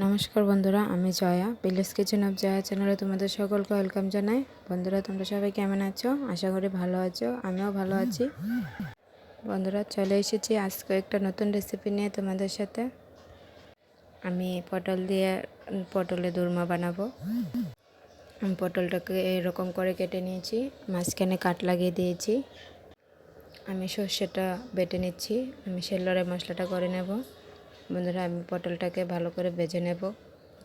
নমস্কার বন্ধুরা, আমি Joya. Village kitchen of Joya চ্যানেলে তোমাদের সকলকে ওয়েলকাম জানাই। বন্ধুরা, তোমরা সবাই কেমন আছো? আশা করি ভালো আছো। আমিও ভালো আছি। বন্ধুরা, চলে এসেছি আজকে একটা নতুন রেসিপি নিয়ে তোমাদের সাথে। আমি পটলের দোরমা বানাবো। আমি পটলটাকে এরকম করে কেটে নিয়েছি, মাঝখানে কাট লাগিয়ে দিয়েছি। আমি সর্ষেটা বেটে নিচ্ছি। আমি শিলনোড়ায় মশলাটা করে নেব। বন্ধুরা, আমি পটলটাকে ভালো করে ভেজে নেব।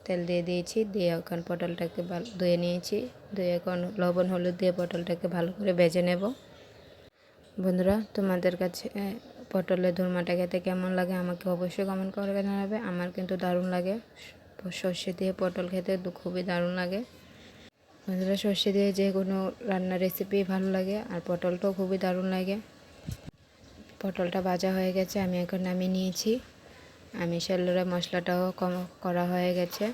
তেল দিয়ে দিয়েছি, দিয়ে এখন পটলটাকে ধুয়ে নিয়েছি। ধুয়ে এখন লবণ হলুদ দিয়ে পটলটাকে ভালো করে ভেজে নেব। বন্ধুরা, তোমাদের কাছে পটলের দোরমাটা খেতে কেমন লাগে আমাকে অবশ্যই কমেন্ট করে জানাবে। আমার কিন্তু দারুণ লাগে। সর্ষে দিয়ে পটল খেতে খুবই দারুণ লাগে। বন্ধুরা, সর্ষে দিয়ে যে কোনো রান্নার রেসিপি ভালো লাগে, আর পটলটাও খুবই দারুণ লাগে। পটলটা ভাজা হয়ে গেছে, আমি এখন নামিয়ে নিয়েছি। আমি শিলনোড়ায় মশলাটাও করা হয়ে গেছে।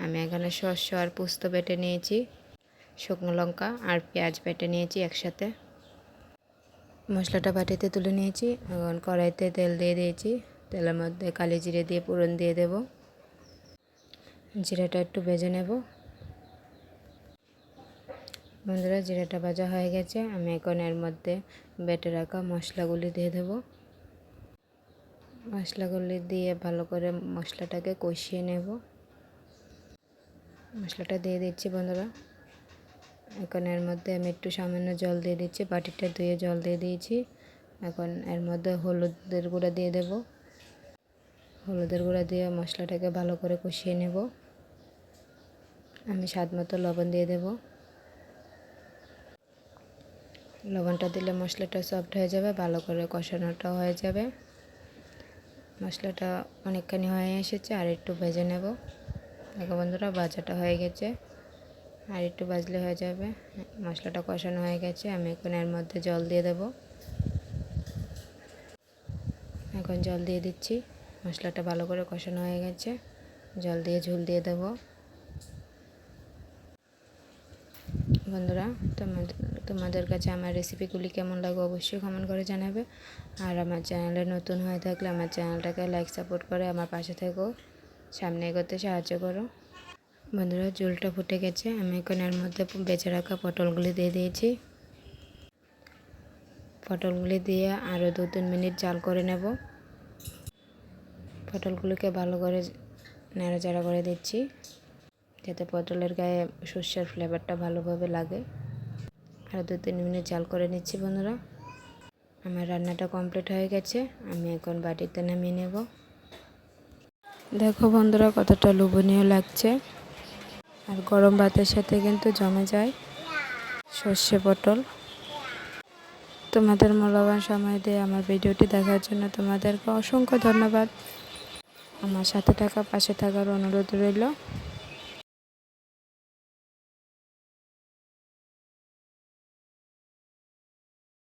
আমি এখানে সর্ষে আর পোস্ত বেটে নিয়েছি, শুকনো লঙ্কা আর পেঁয়াজ বেটে নিয়েছি একসাথে। মশলাটা বাটিতে তুলে নিয়েছি। এখন কড়াইতে তেল দিয়ে দিয়েছি। তেলের মধ্যে কালি জিরে দিয়ে ফোড়ন দিয়ে দেব। জিরাটা একটু ভেজে নেব। বন্ধুরা, জিরাটা ভাজা হয়ে গেছে। আমি এখন এর মধ্যে বেটে রাখা মশলাগুলি দিয়ে দেব। মশলাগুলি দিয়ে ভালো করে মশলাটাকে কষিয়ে নেব। মশলাটা দিয়ে দিচ্ছি বন্ধুরা। এখন এর মধ্যে আমি একটু সামান্য জল দিয়ে দিচ্ছি। বাটিটা ধুয়ে জল দিয়ে দিয়েছি। এখন এর মধ্যে হলুদের গুঁড়া দিয়ে দেব। হলুদের গুঁড়া দিয়ে মশলাটাকে ভালো করে কষিয়ে নেব। আমি স্বাদ মতো লবণ দিয়ে দেব। লবণটা দিলে মশলাটা সফট হয়ে যাবে, ভালো করে কষানোটাও হয়ে যাবে। মশলাটা অনেকখানি হয়ে এসেছে, আর একটু ভেজে নেব। দেখো বন্ধুরা, ভাজাটা হয়ে গেছে, আর একটু ভাজলে হয়ে যাবে। মশলাটা কষানো হয়ে গেছে। আমি এখন এর মধ্যে জল দিয়ে দেব। এখন জল দিয়ে দিচ্ছি। মশলাটা ভালো করে কষানো হয়ে গেছে। জল দিয়ে ঝোল দিয়ে দেব। বন্ধুরা, তোমাদের কাছে আমার রেসিপিগুলি কেমন লাগে অবশ্যই কমেন্ট করে জানাবে। আর আমার চ্যানেলে নতুন হয়ে থাকলে আমার চ্যানেলটাকে লাইক সাপোর্ট করে আমার পাশে থেকো, সামনে এগোতে সাহায্য করো। বন্ধুরা, ঝোলটা ফুটে গেছে। আমি এখন এর মধ্যে বেছে রাখা পটলগুলি দিয়ে দিয়েছি। পটলগুলি দিয়ে আরও 2-3 মিনিট জাল করে নেব। পটলগুলিকে ভালো করে নাড়াচাড়া করে দিচ্ছি, যাতে পটলের গায়ে সর্ষের ফ্লেভারটা ভালোভাবে লাগে। আরও 2-3 মিনিট জাল করে নিচ্ছি। বন্ধুরা, আমার রান্নাটা কমপ্লিট হয়ে গেছে। আমি এখন বাটিতে নামিয়ে নেব। দেখো বন্ধুরা, কতটা লোভনীয় লাগছে, আর গরম ভাতের সাথে কিন্তু জমে যায় সর্ষে পটল। তোমাদের মূল্যবান সময় দিয়ে আমার ভিডিওটি দেখার জন্য তোমাদেরকে অসংখ্য ধন্যবাদ। আমার সাথে পাশে থাকার অনুরোধ রইল।